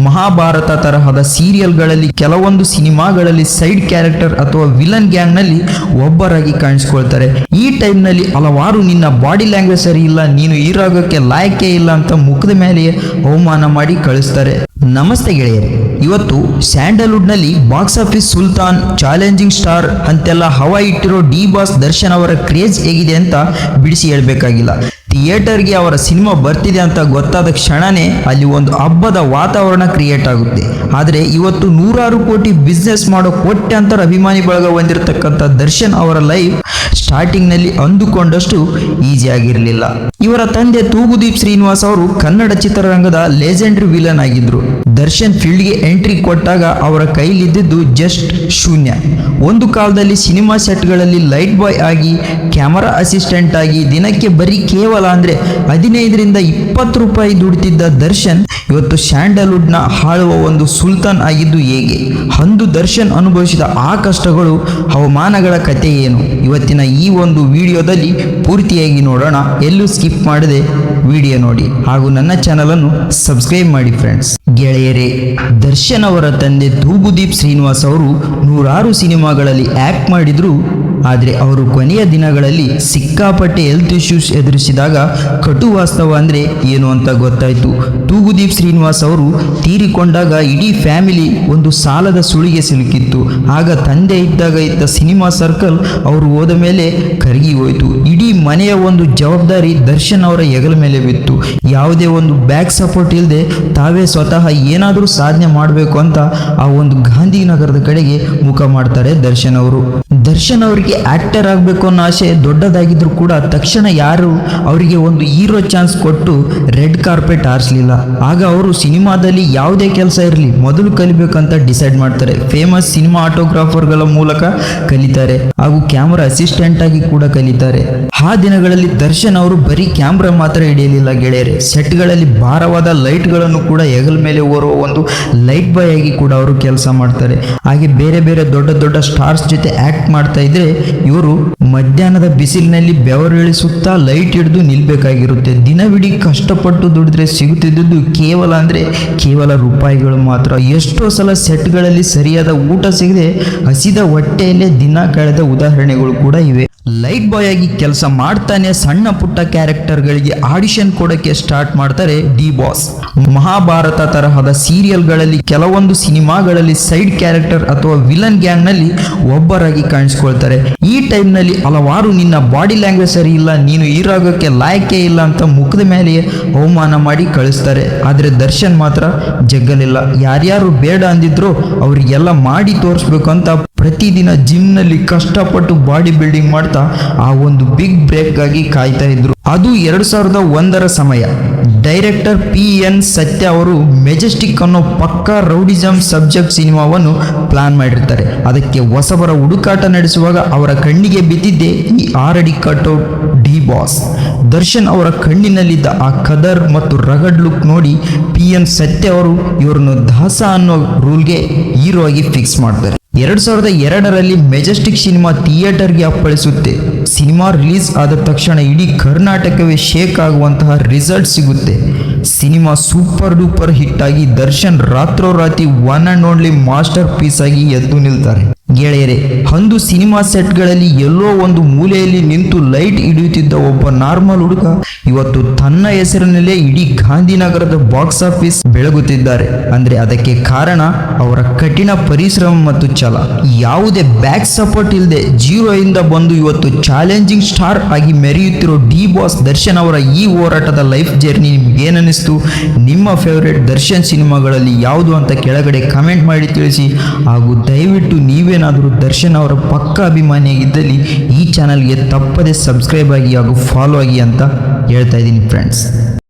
ಮಹಾಭಾರತ ತರಹದ ಸೀರಿಯಲ್ಗಳಲ್ಲಿ ಕೆಲವೊಂದು ಸಿನಿಮಾಗಳಲ್ಲಿ ಸೈಡ್ ಕ್ಯಾರೆಕ್ಟರ್ ಅಥವಾ ವಿಲನ್ ಗ್ಯಾಂಗ್ ನಲ್ಲಿ ಒಬ್ಬರಾಗಿ ಕಾಣಿಸ್ಕೊಳ್ತಾರೆ. ಈ ಟೈಮ್ ನಲ್ಲಿ ಹಲವಾರು ನಿನ್ನ ಬಾಡಿ ಲ್ಯಾಂಗ್ವೇಜ್ ಸರಿ ಇಲ್ಲ, ನೀನು ಹೀರೋಗಕ್ಕೆ ಲಾಯಕೇ ಇಲ್ಲ ಅಂತ ಮುಖದ ಮೇಲೆಯೇ ಅವಮಾನ ಮಾಡಿ ಕಳಿಸ್ತಾರೆ. ನಮಸ್ತೆ ಗೆಳೆಯರೆ, ಇವತ್ತು ಸ್ಯಾಂಡಲ್ವುಡ್ ನಲ್ಲಿ box office Sultan, challenging star ಅಂತೆಲ್ಲ ಹವಾ ಇಟ್ಟಿರೋ ಡಿ ಬಾಸ್ ದರ್ಶನ್ ಅವರ ಕ್ರೇಜ್ ಹೇಗಿದೆ ಅಂತ ಬಿಡಿಸಿ ಹೇಳ್ಬೇಕಾಗಿಲ್ಲ. ಥಿಯೇಟರ್ಗೆ ಅವರ ಸಿನಿಮಾ ಬರ್ತಿದೆ ಅಂತ ಗೊತ್ತಾದ ಕ್ಷಣನೇ ಅಲ್ಲಿ ಒಂದು ಹಬ್ಬದ ವಾತಾವರಣ ಕ್ರಿಯೇಟ್ ಆಗುತ್ತೆ. ಆದರೆ ಇವತ್ತು ನೂರಾರು ಕೋಟಿ ಬಿಸ್ನೆಸ್ ಮಾಡೋ ಕೋಟ್ಯಾಂತರ ಅಭಿಮಾನಿ ಬಳಗ ಹೊಂದಿರತಕ್ಕಂಥ ದರ್ಶನ್ ಅವರ ಲೈಫ್ ಸ್ಟಾರ್ಟಿಂಗ್ ನಲ್ಲಿ ಅಂದುಕೊಂಡಷ್ಟು ಈಸಿ ಆಗಿರಲಿಲ್ಲ. ಇವರ ತಂದೆ ತೂಗುದೀಪ್ ಶ್ರೀನಿವಾಸ್ ಅವರು ಕನ್ನಡ ಚಿತ್ರರಂಗದ ಲೆಜೆಂಡರಿ ವಿಲನ್ ಆಗಿದ್ರು. ದರ್ಶನ್ ಫೀಲ್ಡ್ಗೆ ಎಂಟ್ರಿ ಕೊಟ್ಟಾಗ ಅವರ ಕೈಲಿದ್ದಿದ್ದು ಜಸ್ಟ್ ಶೂನ್ಯ. ಒಂದು ಕಾಲದಲ್ಲಿ ಸಿನಿಮಾ ಸೆಟ್ಗಳಲ್ಲಿ ಲೈಟ್ ಬಾಯ್ ಆಗಿ, ಕ್ಯಾಮರಾ ಅಸಿಸ್ಟೆಂಟ್ ಆಗಿ ದಿನಕ್ಕೆ ಬರೀ ಕೇವಲ ಅಂದ್ರೆ 15ರಿಂದ 20 ರೂಪಾಯಿ ದುಡಿತಿದ್ದ ದರ್ಶನ್ ಇವತ್ತು ಸ್ಯಾಂಡಲ್ವುಡ್ನ ಆಳುವ ಒಂದು ಸುಲ್ತಾನ್ ಆಗಿದ್ದು ಹೇಗೆ? ಅಂದು ದರ್ಶನ್ ಅನುಭವಿಸಿದ ಆ ಕಷ್ಟಗಳು, ಅವಮಾನಗಳ ಕಥೆ ಏನು? ಇವತ್ತಿನ ಈ ಒಂದು ವಿಡಿಯೋದಲ್ಲಿ ಪೂರ್ತಿಯಾಗಿ ನೋಡೋಣ. ಎಲ್ಲೂ ಸ್ಕಿಪ್ ಮಾಡದೆ ವಿಡಿಯೋ ನೋಡಿ ಹಾಗೂ ನನ್ನ ಚಾನಲ್ ಅನ್ನು ಸಬ್ಸ್ಕ್ರೈಬ್ ಮಾಡಿ ಫ್ರೆಂಡ್ಸ್. ಗೆಳೆಯರೇ, ದರ್ಶನ್ ಅವರ ತಂದೆ ತೂಗುದೀಪ್ ಶ್ರೀನಿವಾಸ್ ಅವರು ನೂರಾರು ಸಿನಿಮಾಗಳಲ್ಲಿ ಆಕ್ಟ್ ಮಾಡಿದ್ರು. ಆದರೆ ಅವರು ಕೊನೆಯ ದಿನಗಳಲ್ಲಿ ಸಿಕ್ಕಾಪಟ್ಟೆ ಹೆಲ್ತ್ ಇಶ್ಯೂಸ್ ಎದುರಿಸಿದಾಗ ಕಟು ವಾಸ್ತವ ಅಂದರೆ ಏನು ಅಂತ ಗೊತ್ತಾಯಿತು. ತೂಗುದೀಪ್ ಶ್ರೀನಿವಾಸ್ ಅವರು ತೀರಿಕೊಂಡಾಗ ಇಡೀ ಫ್ಯಾಮಿಲಿ ಒಂದು ಸಾಲದ ಸುಳಿಗೆ ಸಿಲುಕಿತ್ತು. ಆಗ ತಂದೆ ಇದ್ದಾಗ ಇದ್ದ ಸಿನಿಮಾ ಸರ್ಕಲ್ ಅವರು ಹೋದ ಮೇಲೆ ಕರಗಿ ಹೋಯಿತು. ಇಡೀ ಮನೆಯ ಒಂದು ಜವಾಬ್ದಾರಿ ದರ್ಶನ್ ಅವರ ಹೆಗಲ ಮೇಲೆ ಬಿತ್ತು. ಯಾವುದೇ ಒಂದು ಬ್ಯಾಕ್ ಸಪೋರ್ಟ್ ಇಲ್ಲದೆ ತಾವೇ ಸ್ವತಃ ಏನಾದರೂ ಸಾಧನೆ ಮಾಡಬೇಕು ಅಂತ ಆ ಒಂದು ಗಾಂಧಿನಗರದ ಕಡೆಗೆ ಮುಖ ಮಾಡ್ತಾರೆ ದರ್ಶನ್ ಅವರು. ದರ್ಶನ್ ಅವರಿಗೆ ಆಕ್ಟರ್ ಆಗಬೇಕು ಅನ್ನೋ ಆಸೆ ದೊಡ್ಡದಾಗಿದ್ರು ಕೂಡ ತಕ್ಷಣ ಯಾರು ಅವರಿಗೆ ಒಂದು ಹೀರೋ ಚಾನ್ಸ್ ಕೊಟ್ಟು ರೆಡ್ ಕಾರ್ಪೆಟ್ ಆರಿಸಲಿಲ್ಲ. ಆಗ ಅವರು ಸಿನಿಮಾದಲ್ಲಿ ಯಾವುದೇ ಕೆಲಸ ಇರಲಿ ಮೊದಲು ಕಲಿಬೇಕಂತ ಡಿಸೈಡ್ ಮಾಡ್ತಾರೆ. ಫೇಮಸ್ ಸಿನಿಮಾ ಆಟೋಗ್ರಾಫರ್ಗಳ ಮೂಲಕ ಕಲಿತಾರೆ ಹಾಗೂ ಕ್ಯಾಮರಾ ಅಸಿಸ್ಟೆಂಟ್ ಆಗಿ ಕೂಡ ಕಲಿತಾರೆ. ಆ ದಿನಗಳಲ್ಲಿ ದರ್ಶನ್ ಅವರು ಬರೀ ಕ್ಯಾಮ್ರಾ ಮಾತ್ರ ಹಿಡಿಯಲಿಲ್ಲ ಗೆಳೆಯರೆ, ಸೆಟ್ಗಳಲ್ಲಿ ಭಾರವಾದ ಲೈಟ್ಗಳನ್ನು ಕೂಡ ಹೆಗಲ ಮೇಲೆ ಓರುವ ಒಂದು ಲೈಟ್ ಬಾಯ್ ಆಗಿ ಕೂಡ ಅವರು ಕೆಲಸ ಮಾಡ್ತಾರೆ. ಹಾಗೆ ಬೇರೆ ಬೇರೆ ದೊಡ್ಡ ದೊಡ್ಡ ಸ್ಟಾರ್ಸ್ ಜೊತೆ ಆಕ್ಟ್ ಮಾಡ್ತಾ ಇದ್ರೆ ಇವರು ಮಧ್ಯಾಹ್ನದ ಬಿಸಿಲಿನಲ್ಲಿ ಬೆವರಿಳಿಸುತ್ತಾ ಲೈಟ್ ಹಿಡಿದು ನಿಲ್ಬೇಕಾಗಿರುತ್ತೆ. ದಿನವಿಡೀ ಕಷ್ಟಪಟ್ಟು ದುಡಿದ್ರೆ ಸಿಗುತ್ತಿದ್ದು ಕೇವಲ ರೂಪಾಯಿಗಳು ಮಾತ್ರ. ಎಷ್ಟೋ ಸಲ ಸೆಟ್ಗಳಲ್ಲಿ ಸರಿಯಾದ ಊಟ ಸಿಗದೆ ಹಸಿದ ಹೊಟ್ಟೆಯಲ್ಲೇ ದಿನ ಕಳೆದ ಉದಾಹರಣೆಗಳು ಕೂಡ ಇವೆ. ಲೈಟ್ ಬಾಯ್ ಆಗಿ ಕೆಲಸ ಮಾಡ್ತಾನೆ ಸಣ್ಣ ಪುಟ್ಟ ಕ್ಯಾರೆಕ್ಟರ್ಗಳಿಗೆ ಆಡಿಷನ್ ಕೊಡೋಕೆ ಸ್ಟಾರ್ಟ್ ಮಾಡ್ತಾರೆ ಡಿ ಬಾಸ್. ಮಹಾಭಾರತ ತರಹದ ಸೀರಿಯಲ್ಗಳಲ್ಲಿ ಕೆಲವೊಂದು ಸಿನಿಮಾಗಳಲ್ಲಿ ಸೈಡ್ ಕ್ಯಾರೆಕ್ಟರ್ ಅಥವಾ ವಿಲನ್ ಗ್ಯಾಂಗ್ ನಲ್ಲಿ ಒಬ್ಬರಾಗಿ ಕಾಣಿಸ್ಕೊಳ್ತಾರೆ. ಈ ಟೈಮ್ ನಲ್ಲಿ ಹಲವಾರು ನಿನ್ನ ಬಾಡಿ ಲ್ಯಾಂಗ್ವೇಜ್ ಸರಿ ಇಲ್ಲ, ನೀನು ಹೀರೋಗಕ್ಕೆ ಲಾಯಕೇ ಇಲ್ಲ ಅಂತ ಮುಖದ ಮೇಲೆಯೇ ಅವಮಾನ ಮಾಡಿ ಕಳಿಸ್ತಾರೆ. ಆದರೆ ದರ್ಶನ್ ಮಾತ್ರ ಜಗ್ಗಲಿಲ್ಲ. ಯಾರ್ಯಾರು ಬೇಡ ಅಂದಿದ್ರು ಅವರಿಗೆಲ್ಲ ಮಾಡಿ ತೋರಿಸ್ಬೇಕು ಅಂತ ಪ್ರತಿದಿನ ಜಿಮ್ನಲ್ಲಿ ಕಷ್ಟಪಟ್ಟು ಬಾಡಿ ಬಿಲ್ಡಿಂಗ್ ಮಾಡ್ತಾ ಆ ಒಂದು ಬಿಗ್ ಬ್ರೇಕ್ ಆಗಿ ಕಾಯ್ತಾ ಇದ್ರು. ಅದು 2001ರ ಸಮಯ. ಡೈರೆಕ್ಟರ್ PN ಸತ್ಯ ಅವರು ಮೆಜೆಸ್ಟಿಕ್ ಅನ್ನೋ ಪಕ್ಕಾ ರೌಡಿಸಮ್ ಸಬ್ಜೆಕ್ಟ್ ಸಿನಿಮಾವನ್ನು ಪ್ಲಾನ್ ಮಾಡಿರ್ತಾರೆ. ಅದಕ್ಕೆ ಹೊಸಬರ ಹುಡುಕಾಟ ನಡೆಸುವಾಗ ಅವರ ಕಣ್ಣಿಗೆ ಬಿದ್ದಿದ್ದೆ ಈ 6 ಅಡಿ ಕಟ್ಔಟ್ ಡಿ ಬಾಸ್. ದರ್ಶನ್ ಅವರ ಕಣ್ಣಿನಲ್ಲಿದ್ದ ಆ ಕದರ್ ಮತ್ತು ರಗಡ್ ಲುಕ್ ನೋಡಿ PN ಸತ್ಯ ಅವರು ಇವರನ್ನು ದಾಸ ಅನ್ನೋ ರೂಲ್ಗೆ ಹೀರೋ ಆಗಿ ಫಿಕ್ಸ್ ಮಾಡ್ತಾರೆ. 2002ರಲ್ಲಿ ಮೆಜೆಸ್ಟಿಕ್ ಸಿನಿಮಾ ಥಿಯೇಟರ್ಗೆ ಅಪ್ಪಳಿಸುತ್ತೆ. ಸಿನಿಮಾ ರಿಲೀಸ್ ಆದ ತಕ್ಷಣ ಇಡೀ ಕರ್ನಾಟಕವೇ ಶೇಕ್ ಆಗುವಂತಹ ರಿಸಲ್ಟ್ ಸಿಗುತ್ತೆ. ಸಿನಿಮಾ ಸೂಪರ್ ಡೂಪರ್ ಹಿಟ್ ಆಗಿ ದರ್ಶನ್ ರಾತ್ರೋರಾತ್ರಿ one and only masterpiece ಆಗಿ ಎದ್ದು ನಿಲ್ತಾರೆ. ಗೆಳೆಯರೆ, ಅಂದು ಸಿನಿಮಾ ಸೆಟ್ಗಳಲ್ಲಿ ಎಲ್ಲೋ ಒಂದು ಮೂಲೆಯಲ್ಲಿ ನಿಂತು ಲೈಟ್ ಹಿಡಿಯುತ್ತಿದ್ದ ಒಬ್ಬ ನಾರ್ಮಲ್ ಹುಡುಗ ಇವತ್ತು ತನ್ನ ಹೆಸರಿನಲ್ಲೇ ಇಡೀ ಗಾಂಧಿನಗರದ ಬಾಕ್ಸ್ ಆಫೀಸ್ ಬೆಳಗುತ್ತಿದ್ದಾರೆ. ಅಂದ್ರೆ ಅದಕ್ಕೆ ಕಾರಣ ಅವರ ಕಠಿಣ ಪರಿಶ್ರಮ ಮತ್ತು ಛಲ. ಯಾವುದೇ ಬ್ಯಾಕ್ ಸಪೋರ್ಟ್ ಇಲ್ಲದೆ ಜೀರೋ ಇಂದ ಬಂದು ಇವತ್ತು ಚಾಲೆಂಜಿಂಗ್ ಸ್ಟಾರ್ ಆಗಿ ಮೆರೆಯುತ್ತಿರೋ ಡಿ ಬಾಸ್ ದರ್ಶನ್ ಅವರ ಈ ಹೋರಾಟದ ಲೈಫ್ ಜರ್ನಿ ನಿಮ್ಗೆ ಏನನ್ನಿಸ್ತು? ನಿಮ್ಮ ಫೇವರೇಟ್ ದರ್ಶನ್ ಸಿನಿಮಾಗಳಲ್ಲಿ ಯಾವುದು ಅಂತ ಕೆಳಗಡೆ ಕಮೆಂಟ್ ಮಾಡಿ ತಿಳಿಸಿ. ಹಾಗೂ ದಯವಿಟ್ಟು ನೀವೇನಾದರೂ ದರ್ಶನ್ ಅವರ ಪಕ್ಕ ಅಭಿಮಾನಿಯಾಗಿದ್ದಲ್ಲಿ ಈ ಚಾನಲ್ಗೆ ತಪ್ಪದೆ ಸಬ್ಸ್ಕ್ರೈಬ್ ಆಗಿ ಹಾಗೂ ಫಾಲೋ ಆಗಿ ಅಂತ ಹೇಳ್ತಾ ಇದ್ದೀನಿ ಫ್ರೆಂಡ್ಸ್.